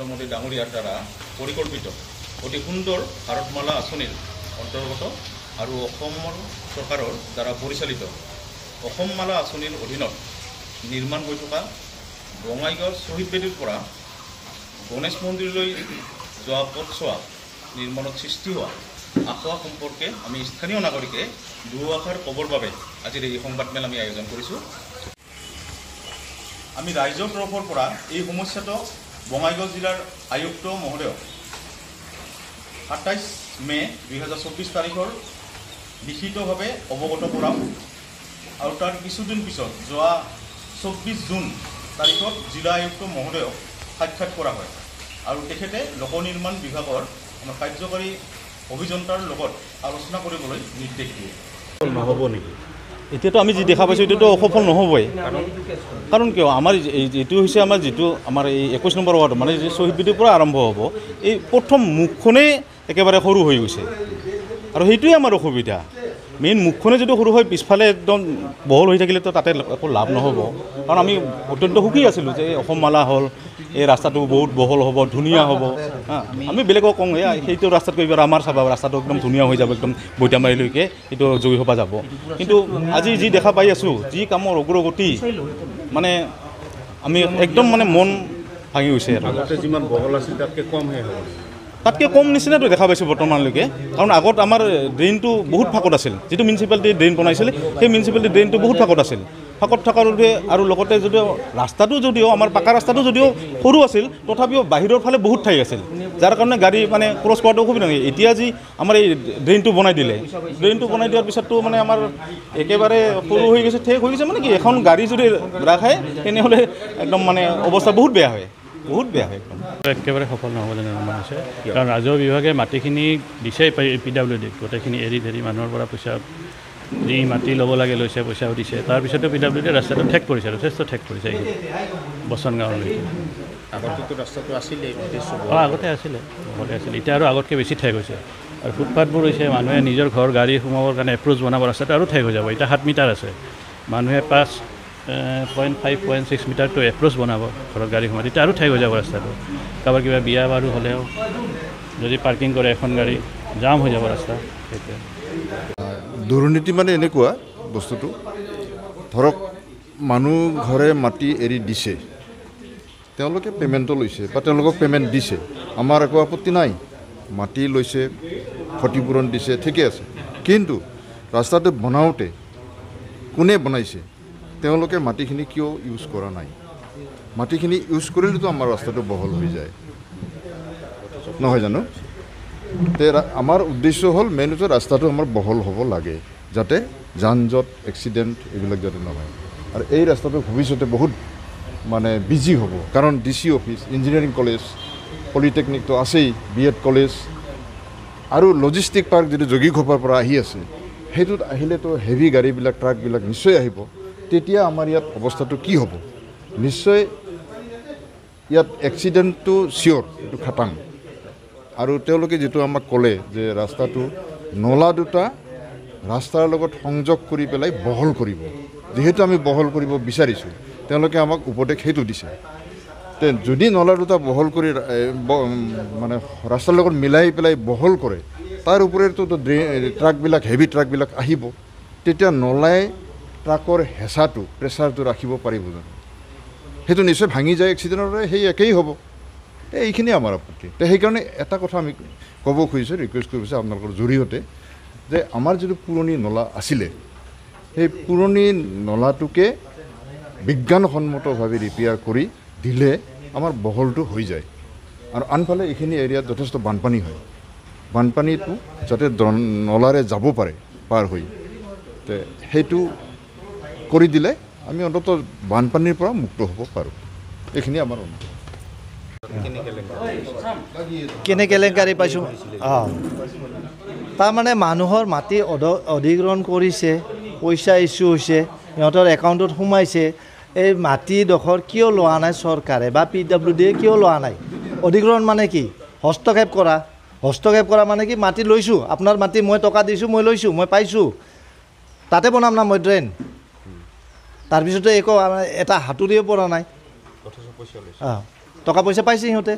নৰেন্দ্ৰ মোদী ডাঙৰীয়াৰ দ্বাৰা পৰিকল্পিত অতি সুন্দৰ ভাৰতমালা আঁচনিৰ অন্তৰ্গত আৰু অসমৰ চৰকাৰৰ দ্বাৰা পৰিচালিত অসমমালা আঁচনিৰ অধীনত নিৰ্মাণ হৈ থকা বঙাইগাঁও শ্বহীদ বেদীৰ পৰা গণেশ মন্দিৰলৈ যোৱা পথছোৱা নিৰ্মাণত সৃষ্টি হোৱা আশা সম্পৰ্কে আমি স্থানীয় নাগৰিকে দুআষাৰ ক'বৰ বাবে আজিৰ এই সংবাদমেল আমি আয়োজন কৰিছোঁ। আমি ৰাইজৰ তৰফৰ পৰা এই সমস্যাটো বঙাইগাঁও জিলাৰ আয়ুক্ত মহোদয়ক 27 মে 2024 তাৰিখৰ লিখিতভাৱে অৱগত কৰাম আৰু তাৰ কিছুদিন পিছত যোৱা 24 জুন তাৰিখত জিলা আয়ুক্ত মহোদয়ক সাক্ষাৎ কৰা হয় আৰু তেখেতে লোক নিৰ্মাণ বিভাগৰ আমাৰ কাৰ্যকাৰী অভিযন্তাৰ লগত আলোচনা কৰিবলৈ নিৰ্দেশ দিয়ে। নহ'ব নেকি? এতিয়াতো আমি যি দেখা পাইছোঁ এতিয়াতো সফল নহ'বই। কাৰণ কিয় আমাৰ এইটো হৈছে আমাৰ যিটো আমাৰ এই 21 নম্বৰ ৱাৰ্ড মানে যি শ্বহীদ বেদীৰ পৰা আৰম্ভ হ'ব এই প্ৰথম মুখখনেই একেবাৰে সৰু হৈ গৈছে আৰু সেইটোৱে আমাৰ অসুবিধা। মেইন মুখখনে যদি সৰু হয় পিছফালে একদম বহল হৈ থাকিলেতো তাতে একো লাভ নহ'ব। কাৰণ আমি অত্যন্ত সুখী আছিলোঁ যে অসমমালা হ'ল এই ৰাস্তাটো বহুত বহল হ'ব ধুনীয়া হ'ব। আমি বেলেগক কওঁ সেইটো ৰাস্তাত কৰিব আমাৰ চাবা ৰাস্তাটো একদম ধুনীয়া হৈ যাব একদম বৈতামাৰীলৈকে সেইটো জয়ী সভা যাব। কিন্তু আজি যি দেখা পাই আছোঁ যি কামৰ অগ্ৰগতি মানে আমি একদম মানে মন ভাঙি গৈছে আৰু আগতে যিমান বহল আছিল তাতকৈ কমহে হ'ব। তাতকৈ কম নিচিনাটো দেখা পাইছোঁ বৰ্তমানলৈকে। কাৰণ আগত আমাৰ ড্ৰেইনটো বহুত ফাকত আছিল যিটো মিউনিচিপালিটি ড্ৰেইন বনাইছিলে সেই মিউনিচিপালিটি ড্ৰেইনটো বহুত ফাকত আছিল। ফাকত থকাৰ বাবে আৰু লগতে যদিও ৰাস্তাটো যদিও আমাৰ পাকা ৰাস্তাটো যদিও সৰু আছিল তথাপিও বাহিৰৰ ফালে বহুত ঠাই আছিল যাৰ কাৰণে গাড়ী মানে ক্ৰছ কৰাটো অসুবিধা নহয়। এতিয়া যি আমাৰ এই ড্ৰেইনটো বনাই দিলে ড্ৰেইনটো বনাই দিয়াৰ পিছততো মানে আমাৰ একেবাৰে সৰু হৈ গৈছে ঠেক হৈ গৈছে মানে কি এখন গাড়ী যদি ৰাখায় তেনেহ'লে একদম মানে অৱস্থা বহুত বেয়া হয় বহুত বেয়া হয় একদম। একেবাৰে সফল নহ'ব যেন অনুমান হৈছে কাৰণ ৰাজহুৱা বিভাগে মাটিখিনি দিছে PWD গোটেইখিনি এৰি ধৰি মানুহৰ পৰা পইচা যি মাটি ল'ব লাগে লৈছে পইচাও দিছে তাৰপিছতো PWD ৰাস্তাটো ঠেক কৰিছে যথেষ্ট ঠেক কৰিছে এই বচন গাঁৱলৈকে। আগতেতো ৰাস্তাটো আছিলে আগতে আছিলে এতিয়া আৰু আগতকৈ বেছি ঠেক হৈছে আৰু ফুটপাথবোৰ হৈছে মানুহে নিজৰ ঘৰ গাড়ী সোমাবৰ কাৰণে এপ্ৰ'চ বনাব ৰাস্তাটো আৰু ঠেক হৈ যাব। এতিয়া 7 মিটাৰ আছে মানুহে 5.6 মিটাৰটো এপ্ৰ'চ বনাব ঘৰত গাড়ী সোমাই তেতিয়া আৰু ঠেক হৈ যাব ৰাস্তাটো। কাৰোবাৰ কিবা বিয়া বাৰু হ'লেও যদি পাৰ্কিং কৰে এখন গাড়ী জাম হৈ যাব ৰাস্তা। সেইটোৱে দুৰ্নীতি মানে এনেকুৱা বস্তুটো ধৰক মানুহ ঘৰে মাটি এৰি দিছে তেওঁলোকে পে'মেণ্টটো লৈছে বা তেওঁলোকক পে'মেণ্ট দিছে আমাৰ একো আপত্তি নাই। মাটি লৈছে ক্ষতিপূৰণ দিছে ঠিকে আছে কিন্তু ৰাস্তাটো বনাওঁতে কোনে বনাইছে তেওঁলোকে মাটিখিনি কিয় ইউজ কৰা নাই? মাটিখিনি ইউজ কৰিলেতো আমাৰ ৰাস্তাটো বহল হৈ যায় নহয় জানো? তে আমাৰ উদ্দেশ্য হ'ল মেইন হৈছে ৰাস্তাটো আমাৰ বহল হ'ব লাগে যাতে যান জঁট এক্সিডেণ্ট এইবিলাক যাতে নহয়। আৰু এই ৰাস্তাটো ভৱিষ্যতে বহুত মানে বিজি হ'ব কাৰণ DC অফিচ ইঞ্জিনিয়াৰিং কলেজ পলিটেকনিকটো আছেই BEd কলেজ আৰু লজিষ্টিক পাৰ্ক যিটো যোগীঘোপাৰ পৰা আহি আছে সেইটোত আহিলেতো হেভি গাড়ীবিলাক ট্ৰাকবিলাক নিশ্চয় আহিব। তেতিয়া আমাৰ ইয়াত অৱস্থাটো কি হ'ব? নিশ্চয় ইয়াত এক্সিডেণ্টটো চিয়'ৰ এইটো খাটাং। আৰু তেওঁলোকে যিটো আমাক ক'লে যে ৰাস্তাটো নলা দুটা ৰাস্তাৰ লগত সংযোগ কৰি পেলাই বহল কৰিব যিহেতু আমি বহল কৰিব বিচাৰিছোঁ তেওঁলোকে আমাক উপদেশ সেইটো দিছে। তে যদি নলা দুটা বহল কৰি মানে ৰাস্তাৰ লগত মিলাই পেলাই বহল কৰে তাৰ ওপৰতো ট্ৰাকবিলাক হেভি ট্ৰাকবিলাক আহিব তেতিয়া নলাই ট্ৰাকৰ হেঁচাটো প্ৰেছাৰটো ৰাখিব পাৰিব জানো? সেইটো নিশ্চয় ভাঙি যায় এক্সিডেণ্টৰ সেই একেই হ'ব। এইখিনি আমাৰ আপত্তি। তো সেইকাৰণে এটা কথা আমি ক'ব খুজিছোঁ ৰিকুৱেষ্ট কৰিব বিচাৰিছোঁ আপোনালোকৰ জৰিয়তে যে আমাৰ যিটো পুৰণি নলা আছিলে সেই পুৰণি নলাটোকে বিজ্ঞানসন্মতভাৱে ৰিপেয়াৰ কৰি দিলে আমাৰ বহলটো হৈ যায়। আৰু আনফালে এইখিনি এৰিয়াত যথেষ্ট বানপানী হয় বানপানীটো যাতে নলাৰে যাব পাৰে পাৰ হৈ তে সেইটো কৰি দিলে আমি অন্ততঃ বানপানীৰ পৰা মুক্ত হ'ব পাৰোঁ। এইখিনি আমাৰ অনুৰোধ। কেনে কেলেংকাৰী পাইছোঁ তাৰমানে মানুহৰ মাটি অধিগ্ৰহণ কৰিছে পইচা ইছ্যু হৈছে সিহঁতৰ একাউণ্টত সোমাইছে এই মাটিডোখৰ কিয় লোৱা নাই চৰকাৰে বা PWDয়ে কিয় লোৱা নাই? অধিগ্ৰহণ মানে কি? হস্তক্ষেপ কৰা মানে কি মাটি লৈছোঁ আপোনাৰ মাটি মই টকা দিছোঁ মই লৈছোঁ মই পাইছোঁ তাতে বনাম না মই ড্ৰেইন তাৰপিছতে একো এটা হাতুৰিও পৰা নাই টকা পইচা পাইছে সিহঁতে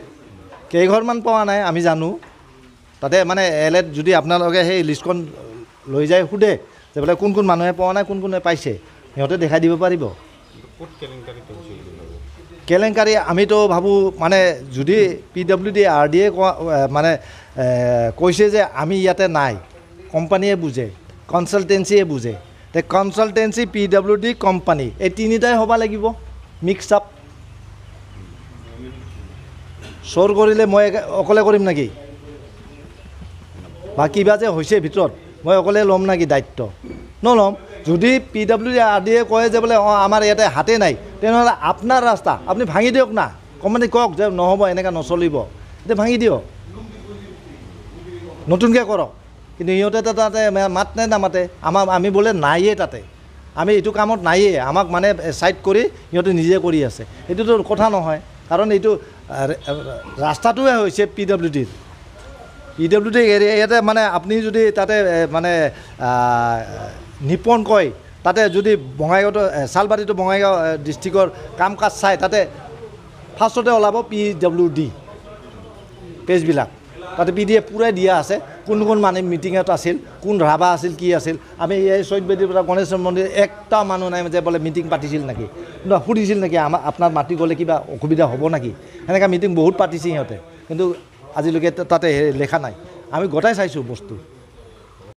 কেইঘৰমান পোৱা নাই আমি জানো তাতে মানে এলেট যদি আপোনালোকে সেই লিষ্টখন লৈ যায় সোধে যে বোলে কোন কোন মানুহে পোৱা নাই কোন কোনে পাইছে সিহঁতে দেখাই দিব পাৰিব কেলেংকাৰী আমিতো ভাবোঁ মানে যদি PWD RD মানে কৈছে যে আমি ইয়াতে নাই কোম্পানীয়ে বুজে কনচালটেঞ্চিয়ে বুজে তে কনচালটেঞ্চি PWD কোম্পানী এই তিনিটাই হ'ব লাগিব মিক্স আপ চোৰ কৰিলে মই অকলে কৰিম নেকি বা কিবা যে হৈছে ভিতৰত মই অকলে ল'ম নেকি দায়িত্ব নল'ম যদি PWD RD কয় যে বোলে অঁ আমাৰ ইয়াতে হাতে নাই তেনেহ'লে আপোনাৰ ৰাস্তা আপুনি ভাঙি দিয়ক না কোম্পানী কওক যে নহ'ব এনেকৈ নচলিব এতিয়া ভাঙি দিয়ক নতুনকৈ কৰক কিন্তু সিহঁতে তাতে মাত নামাতে আমি বোলে নাইয়ে তাতে আমি এইটো কামত নাইয়ে আমাক মানে চাইড কৰি সিহঁতে নিজে কৰি আছে এইটোতো কথা নহয় কাৰণ এইটো ৰাস্তাটোৱে হৈছে PWDৰ এৰিয়া ইয়াতে মানে আপুনি যদি তাতে মানে নিপন কয় তাতে যদি বঙাইগাঁৱতো চালবাৰীটো বঙাইগাঁও ডিষ্ট্ৰিক্টৰ কাম কাজ চাই তাতে ফাৰ্ষ্টতে ওলাব PWD পেজবিলাক তাতে PDF পূৰাই দিয়া আছে কোন কোন মানুহ মিটিঙত আছিল কোন ৰাভা আছিল কি আছিল আমি এই চৈতবেদীৰ পৰা গণেশ্বৰ মন্দিৰ একটা মানুহ নাই যে বোলে মিটিং পাতিছিল নেকি সুধিছিল নেকি আপোনাৰ মাটি গ'লে কিবা অসুবিধা হ'ব নেকি সেনেকৈ মিটিং বহুত পাতিছে সিহঁতে কিন্তু আজিলৈকে তাতে লেখা নাই আমি গোটাই চাইছোঁ বস্তু